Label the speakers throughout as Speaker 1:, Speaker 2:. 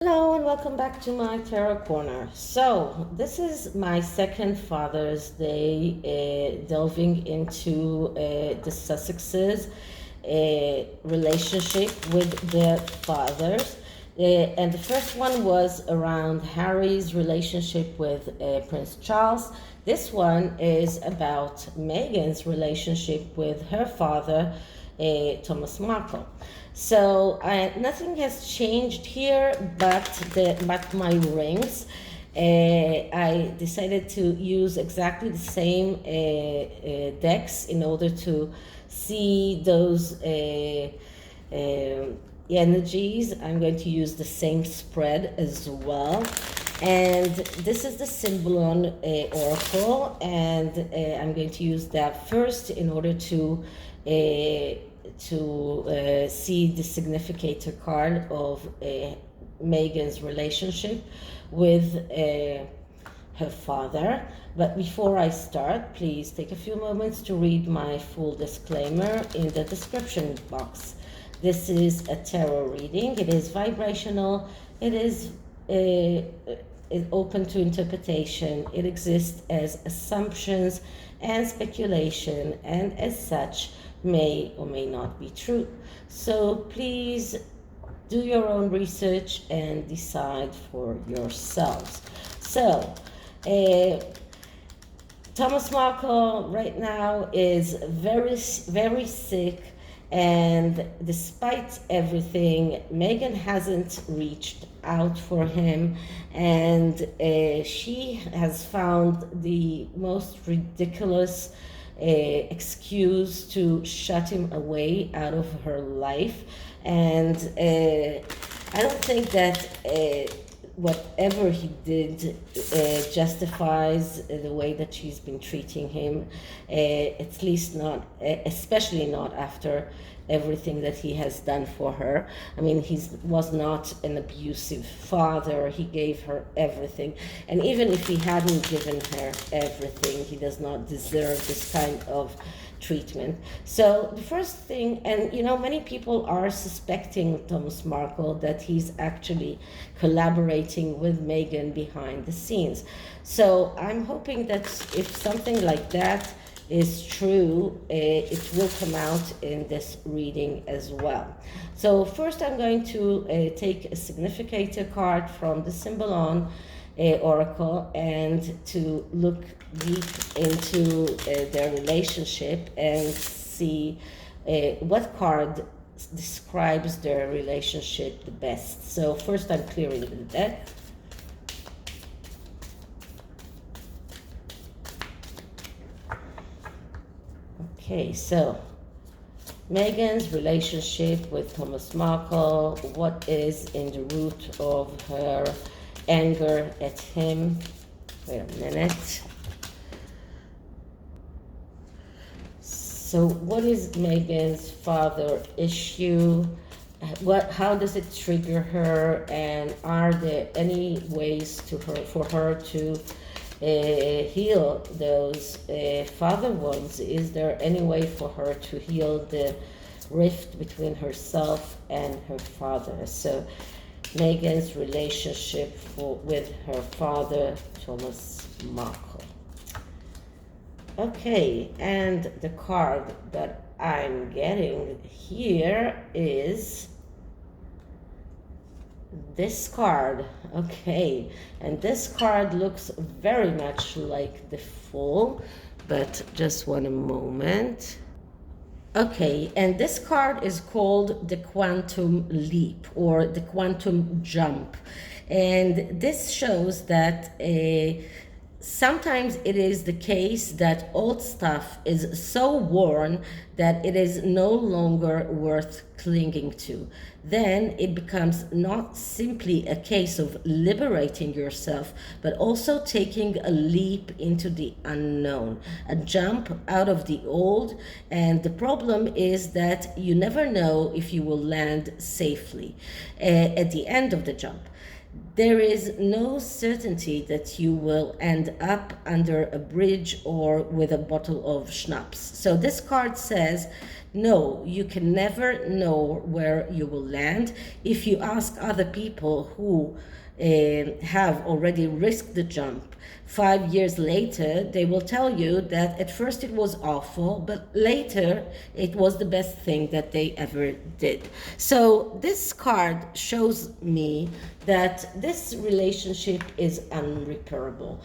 Speaker 1: Hello and welcome back to my Tarot Corner. So, this is my second Father's Day delving into the Sussexes' relationship with their fathers. And the first one was around Harry's relationship with Prince Charles. This one is about Meghan's relationship with her father, Thomas Markle. So nothing has changed here, but my rings. I decided to use exactly the same decks in order to see those energies. I'm going to use the same spread as well. And this is the Symbolon Oracle, and I'm going to use that first in order to see the significator card of Meghan's relationship with her father. But before I start, please take a few moments to read my full disclaimer in the description box. This is a tarot reading. It is vibrational. It is open to interpretation. It exists as assumptions and speculation, and as such may or may not be true. So please do your own research and decide for yourselves. So Thomas Markle right now is very sick, and despite everything, Meghan hasn't reached out for him, and she has found the most ridiculous excuse to shut him away out of her life. And I don't think that whatever he did justifies the way that she's been treating him, at least not, especially not after everything that he has done for her. I mean, he was not an abusive father. He gave her everything. And even if he hadn't given her everything, he does not deserve this kind of treatment. So the first thing, and many people are suspecting Thomas Markle that he's actually collaborating with Meghan behind the scenes. So I'm hoping that if something like that is true, it will come out in this reading as well. So first I'm going to take a significator card from the Symbolon Oracle and to look deep into their relationship and see what card describes their relationship the best. So first I'm clearing the deck. Okay, so Meghan's relationship with Thomas Markle, what is in the root of her anger at him? Wait a minute. So what is Meghan's father issue? How does it trigger her, and are there any ways for her to heal those father wounds? Is there any way for her to heal the rift between herself and her father? So Meghan's relationship with her father, Thomas Markle. Okay, and the card that I'm getting here is this card. Okay, and this card looks very much like the Fool, but just one moment. Okay, and this card is called the Quantum Leap or the Quantum Jump, and this shows that sometimes it is the case that old stuff is so worn that it is no longer worth clinging to. Then it becomes not simply a case of liberating yourself, but also taking a leap into the unknown, a jump out of the old. And the problem is that you never know if you will land safely at the end of the jump. There is no certainty that you will end up under a bridge or with a bottle of schnapps. So this card says No, you can never know where you will land. If you ask other people who have already risked the jump 5 years later, they will tell you that at first it was awful, but later it was the best thing that they ever did. So this card shows me that this relationship is unrepairable.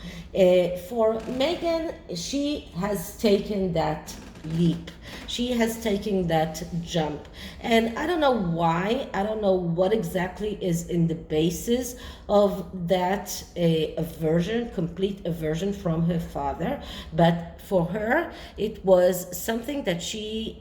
Speaker 1: For Meghan, she has taken that leap. She has taken that jump. And I don't know why, I don't know what exactly is in the basis of that aversion, complete aversion from her father. But for her, it was something that she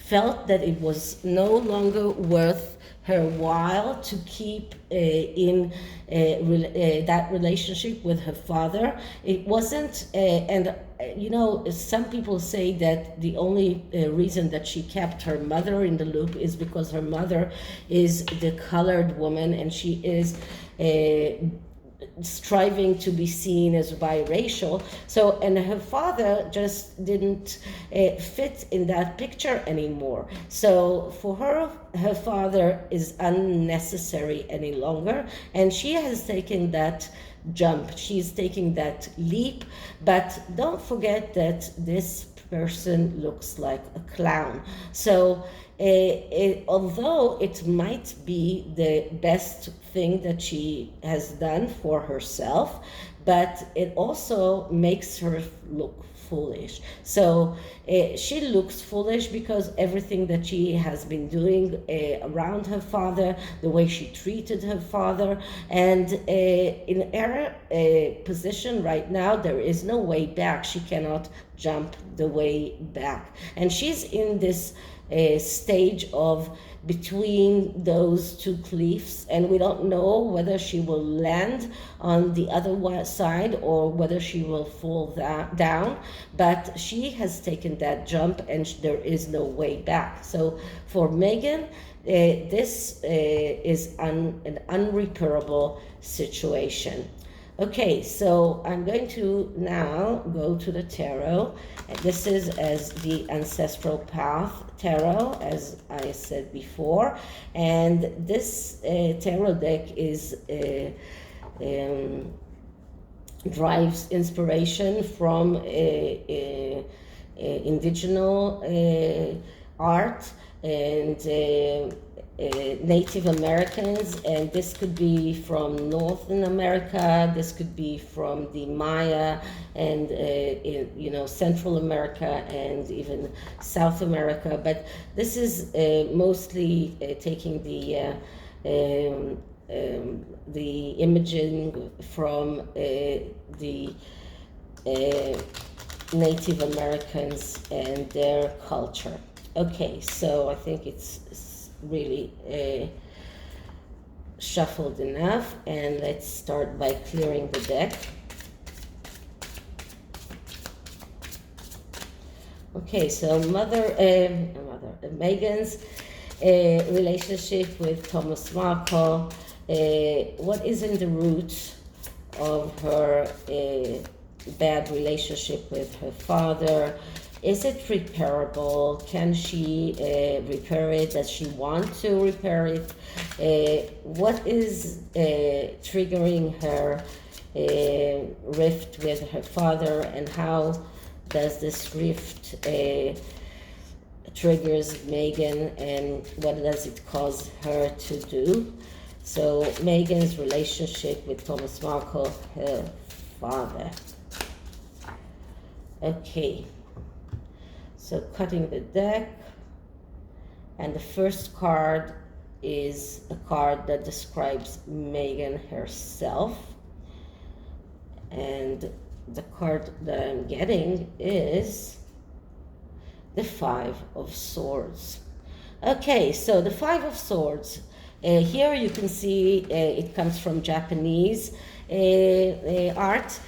Speaker 1: felt that it was no longer worth her while to keep in that relationship with her father. It wasn't, and you know, some people say that the only reason that she kept her mother in the loop is because her mother is the colored woman and she is striving to be seen as biracial. So, and her father just didn't fit in that picture anymore. So for her, her father is unnecessary any longer, and she has taken that jump. She's taking that leap, but don't forget that this person looks like a clown. So although it might be the best thing that she has done for herself, but it also makes her look foolish. So she looks foolish because everything that she has been doing around her father, the way she treated her father, and in her position right now, there is no way back. She cannot jump the way back. And she's in this stage of between those two cliffs, and we don't know whether she will land on the other side or whether she will fall down, but she has taken that jump and there is no way back. So for Meghan, this is an unrepairable situation. Okay, so I'm going to now go to the tarot. This is as the Ancestral Path tarot, as I said before, and this tarot deck is drives inspiration from indigenous art and Native Americans, and this could be from Northern America, this could be from the Maya, and you know, Central America and even South America. But this is mostly taking the imaging from the Native Americans and their culture. Okay, so I think it's really shuffled enough, and let's start by clearing the deck. Okay, so Meghan's relationship with Thomas Markle. What is in the root of her bad relationship with her father? Is it repairable? Can she repair it? Does she want to repair it? What is triggering her rift with her father, and how does this rift triggers Meghan, and what does it cause her to do? So Meghan's relationship with Thomas Markle, her father. Okay. So cutting the deck, and the first card is a card that describes Meghan herself, and the card that I'm getting is the Five of Swords. Okay, so the Five of Swords, here you can see it comes from Japanese art,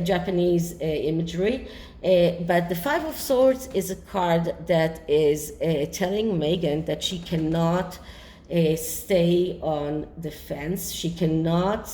Speaker 1: Japanese imagery. But the Five of Swords is a card that is telling Meghan that she cannot stay on the fence. She cannot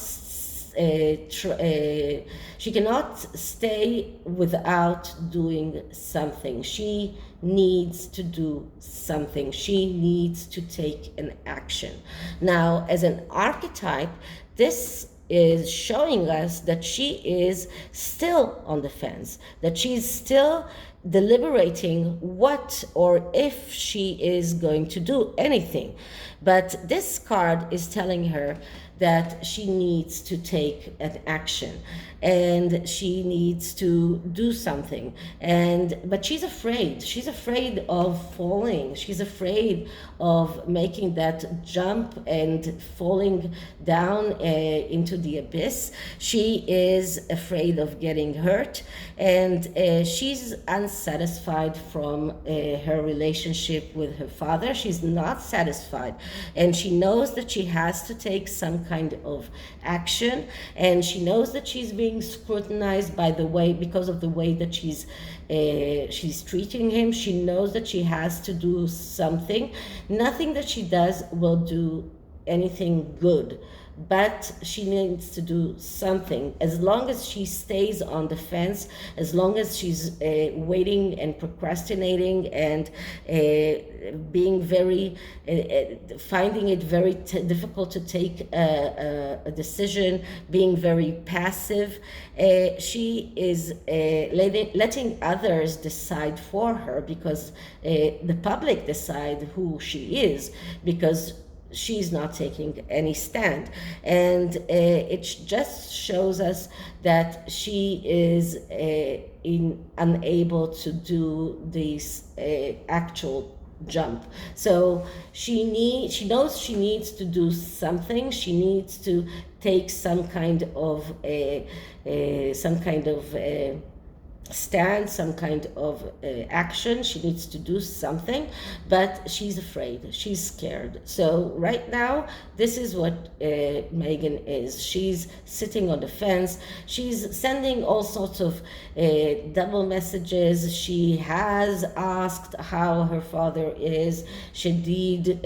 Speaker 1: she cannot stay without doing something. She needs to do something. She needs to take an action. Now, as an archetype, this is showing us that she is still on the fence, that she's still deliberating what or if she is going to do anything. But this card is telling her that she needs to take an action and she needs to do something, but she's afraid of falling. She's afraid of making that jump and falling down into the abyss. She is afraid of getting hurt, and she's unsatisfied from her relationship with her father. She's not satisfied, and she knows that she has to take some kind of action, and she knows that she's being scrutinized because of the way that she's treating him. She knows that she has to do something. Nothing that she does will do anything good, but she needs to do something. As long as she stays on the fence, as long as she's waiting and procrastinating and being very finding it very difficult to take a decision, being very passive, she is letting others decide for her, because the public decide who she is, because she's not taking any stand. And it just shows us that she is unable to do this actual jump. So she knows she needs to do something. She needs to take some kind of stand, some kind of action. She needs to do something, but she's afraid, she's scared. So right now, this is what Meghan is. She's sitting on the fence. She's sending all sorts of double messages. She has asked how her father is. She did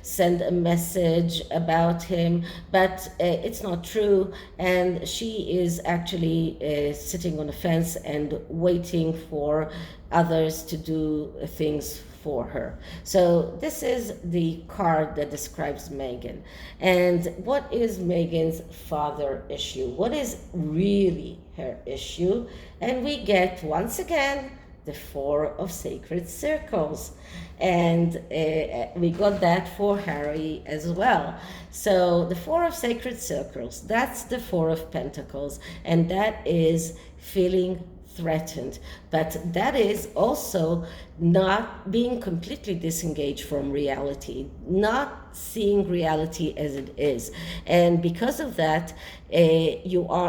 Speaker 1: send a message about him, but it's not true, and she is actually sitting on the fence and waiting for others to do things for her. So this is the card that describes Meghan. And what is Meghan's father issue? What is really her issue? And we get, once again, the Four of Sacred Circles. And we got that for Harry as well. So the Four of Sacred Circles, that's the Four of Pentacles, and that is feeling threatened, but that is also not being completely disengaged from reality, not seeing reality as it is. And because of that,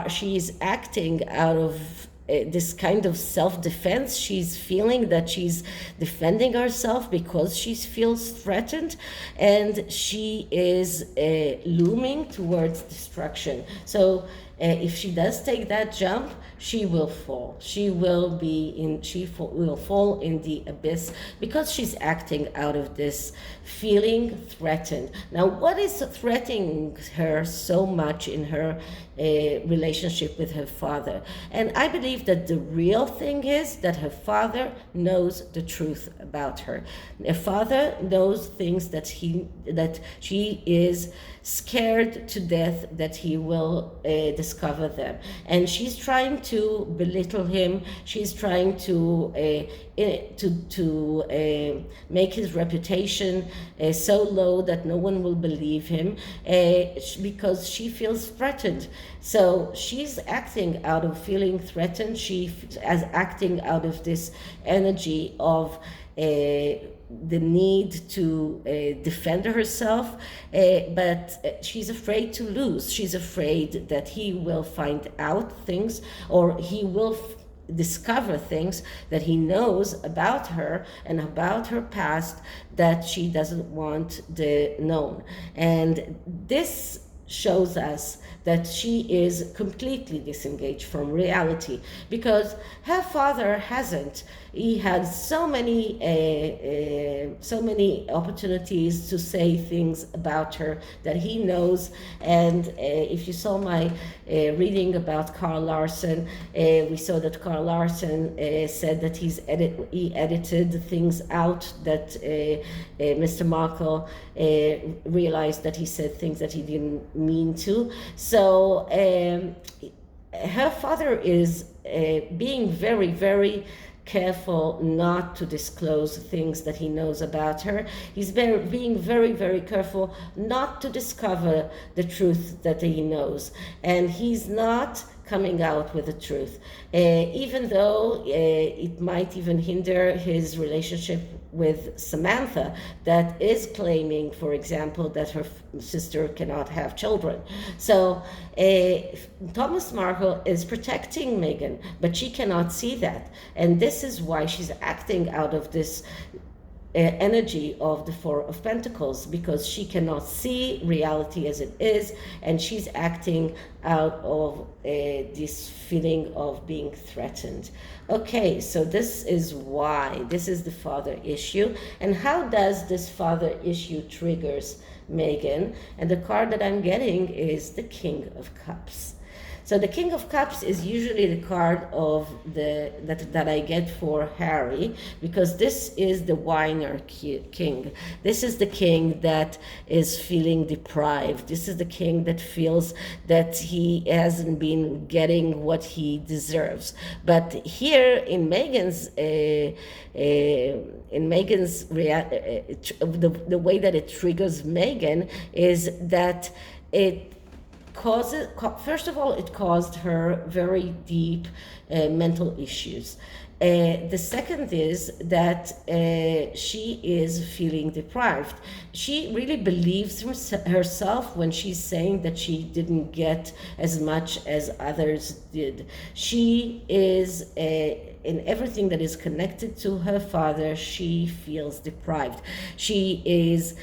Speaker 1: she's acting out of this kind of self-defense. She's feeling that she's defending herself because she feels threatened, and she is looming towards destruction. So if she does take that jump, she will fall. She will fall in the abyss, because she's acting out of this feeling threatened. Now, what is threatening her so much in her relationship with her father? And I believe that the real thing is that her father knows the truth about her. Her father knows things that she is scared to death that he will discover them, and she's trying to belittle him. She's trying to make his reputation so low that no one will believe him, because she feels threatened. So she's acting out of feeling threatened. She is acting out of this energy of the need to defend herself, but she's afraid to lose. She's afraid that he will find out things, or he will discover things that he knows about her and about her past that she doesn't want known. And this shows us that she is completely disengaged from reality, because her father hasn't. He had so many opportunities to say things about her that he knows. And if you saw my reading about Carl Larson, we saw that Carl Larson said that he edited things out that Mr. Markle realized that he said things that he didn't mean to. So her father is being very, very careful not to disclose things that he knows about her. He's being very, very careful not to discover the truth that he knows. And he's not coming out with the truth, even though it might even hinder his relationship with Samantha, that is claiming, for example, that her sister cannot have children. So Thomas Markle is protecting Meghan, but she cannot see that. And this is why she's acting out of this energy of the Four of Pentacles, because she cannot see reality as it is, and she's acting out of this feeling of being threatened. Okay, so this is why. This is the father issue. And how does this father issue triggers Meghan? And the card that I'm getting is the King of Cups. So the King of Cups is usually the card of that I get for Harry, because this is the whiner king. This is the king that is feeling deprived. This is the king that feels that he hasn't been getting what he deserves. But here in Meghan's the way that it triggers Meghan is that it first of all, it caused her very deep mental issues. The second is that she is feeling deprived. She really believes herself when she's saying that she didn't get as much as others did. She is in everything that is connected to her father, she feels deprived. She is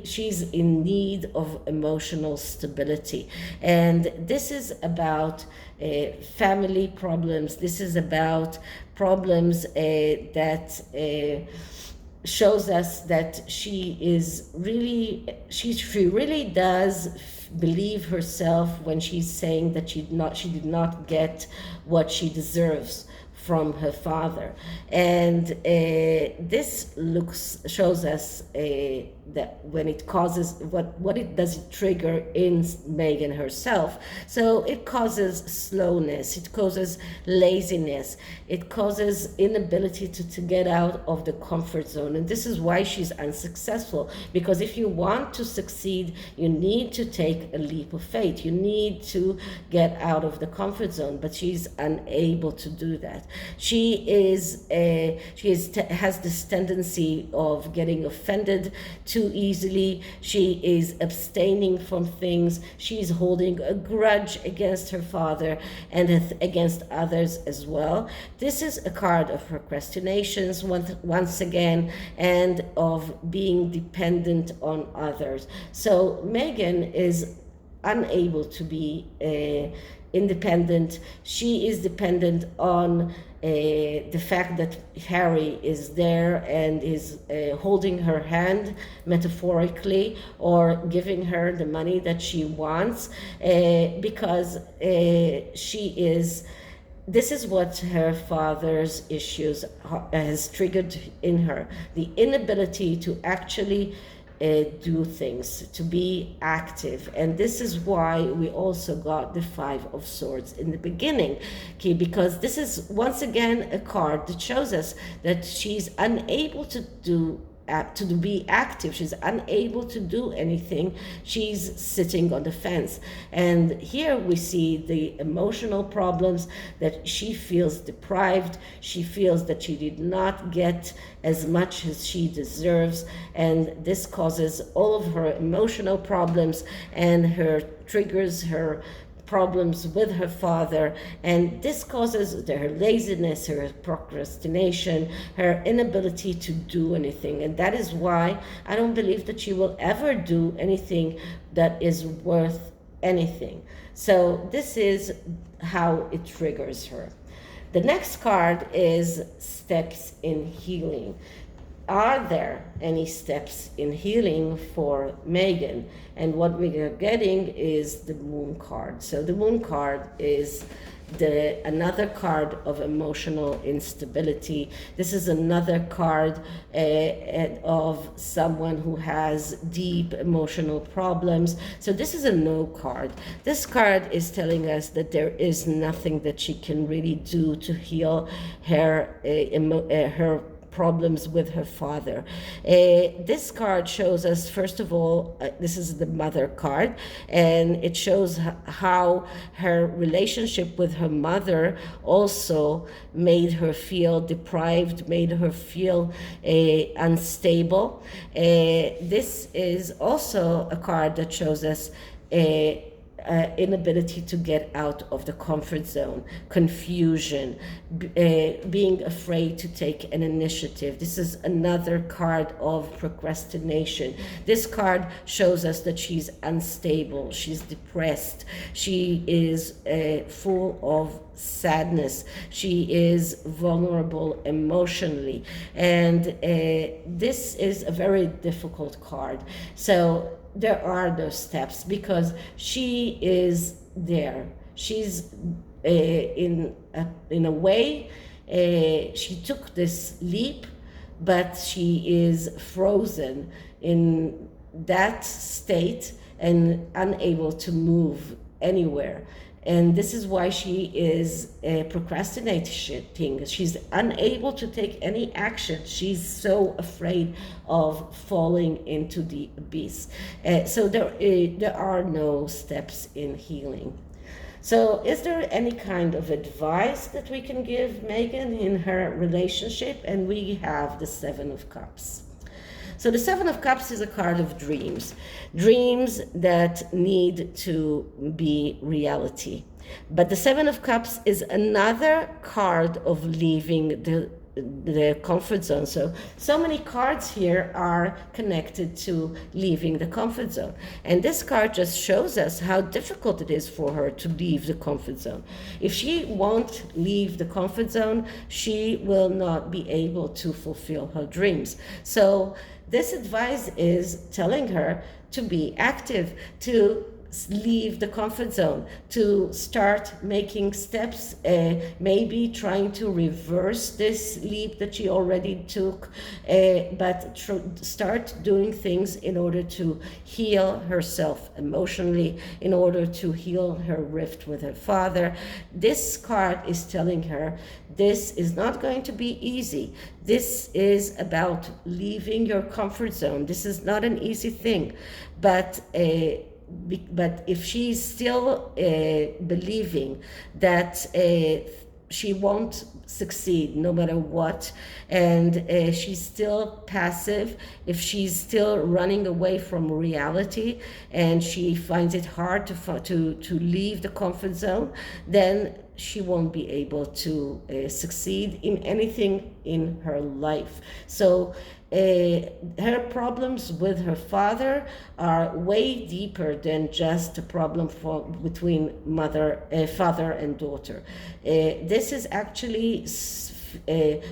Speaker 1: she's in need of emotional stability, and this is about family problems. This is about problems that shows us that she really does believe herself when she's saying that she did not get what she deserves from her father. And this shows us that when it causes, what it does it trigger in Meghan herself. So it causes slowness, it causes laziness, it causes inability to get out of the comfort zone. And this is why she's unsuccessful, because if you want to succeed, you need to take a leap of faith. You need to get out of the comfort zone, but she's unable to do that. She has this tendency of getting offended too easily. She is abstaining from things. She's holding a grudge against her father and against others as well. This is a card of procrastinations once again, and of being dependent on others. So Meghan is unable to be independent. She is dependent on the fact that Harry is there and is holding her hand metaphorically, or giving her the money that she wants, because this is what her father's issues has triggered in her, the inability to actually do things, to be active. And this is why we also got the Five of Swords in the beginning, okay? Because this is once again a card that shows us that she's unable to be active. She's unable to do anything. She's sitting on the fence. And here we see the emotional problems, that she feels deprived. She feels that she did not get as much as she deserves. And this causes all of her emotional problems, and triggers her problems with her father, and this causes her laziness, her procrastination, her inability to do anything. And that is why I don't believe that she will ever do anything that is worth anything. So this is how it triggers her. The next card is steps in healing. Are there any steps in healing for Meghan? And what we are getting is the Moon card. So the Moon card is another card of emotional instability. This is another card of someone who has deep emotional problems. So this is a no card. This card is telling us that there is nothing that she can really do to heal her her problems with her father. This card shows us, first of all, this is the Mother card, and it shows how her relationship with her mother also made her feel deprived, made her feel unstable. This is also a card that shows us inability to get out of the comfort zone, confusion, being afraid to take an initiative. This is another card of procrastination. This card shows us that she's unstable, she's depressed, she is full of sadness, she is vulnerable emotionally, and this is a very difficult card. So there are those steps because she is there. She's in a way, she took this leap, but she is frozen in that state and unable to move anywhere. And this is why she is procrastinating. She's unable to take any action. She's so afraid of falling into the abyss. So there are no steps in healing. So is there any kind of advice that we can give Meghan in her relationship? And we have the Seven of Cups. So the Seven of Cups is a card of dreams, dreams that need to be reality. But the Seven of Cups is another card of leaving the comfort zone. So many cards here are connected to leaving the comfort zone. And this card just shows us how difficult it is for her to leave the comfort zone. If she won't leave the comfort zone, she will not be able to fulfill her dreams. So this advice is telling her to be active, to leave the comfort zone, to start making steps, maybe trying to reverse this leap that she already took, but start doing things in order to heal herself emotionally, in order to heal her rift with her father. This card is telling her this is not going to be easy. This is about leaving your comfort zone. This is not an easy thing, but if she's still believing that she won't succeed no matter what, and she's still passive, if she's still running away from reality and she finds it hard to leave the comfort zone, then she won't be able to succeed in anything in her life. So her problems with her father are way deeper than just a problem between father and daughter. This is actually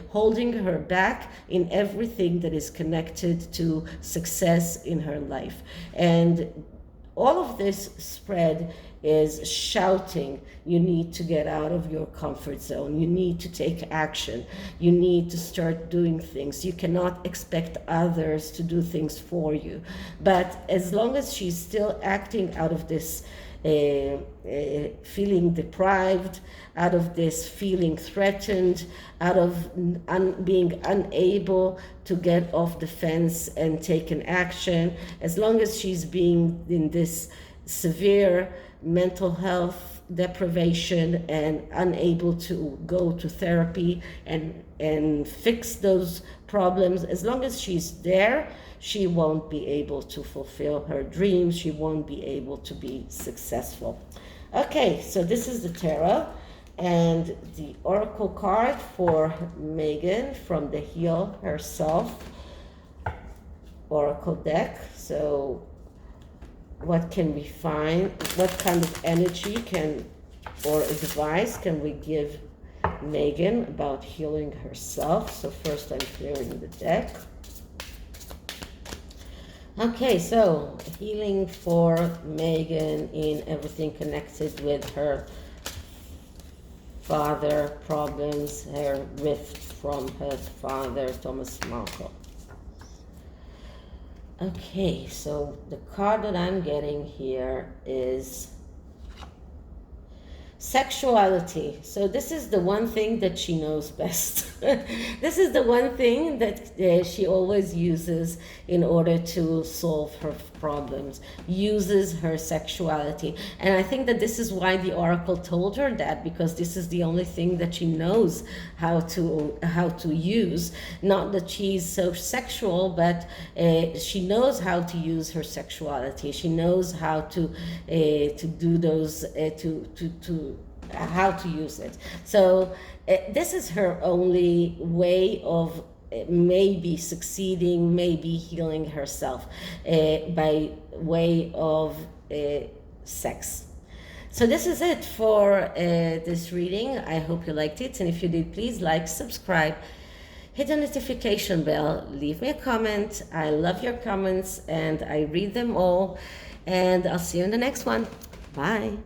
Speaker 1: holding her back in everything that is connected to success in her life. And all of this spread is shouting, you need to get out of your comfort zone. You need to take action. You need to start doing things. You cannot expect others to do things for you. But as long as she's still acting out of this feeling deprived, out of this feeling threatened, out of being unable to get off the fence and take an action, as long as she's being in this severe mental health deprivation and unable to go to therapy and fix those problems, as long as she's there, she won't be able to fulfill her dreams. She won't be able to be successful. Okay, so this is the tarot, and the oracle card for Meghan from the Heal Herself oracle deck. So what can we find? What kind of energy can or advice can we give Meghan about healing herself? So first I'm clearing the deck. Okay, so healing for Meghan in everything connected with her father problems, her rift from her father, Thomas Markle. Okay, so the card that I'm getting here is sexuality. So this is the one thing that she knows best. This is the one thing that she always uses in order to solve her problems, uses her sexuality. And I think that this is why the oracle told her that, because this is the only thing that she knows how to use. Not that she's so sexual, but she knows how to use her sexuality. She knows how to do those how to use it. So this is her only way of maybe succeeding, maybe healing herself by way of sex. So this is it for this reading. I hope you liked it, and if you did, please like, subscribe, hit the notification bell, leave me a comment. I love your comments and I read them all, and I'll see you in the next one. Bye.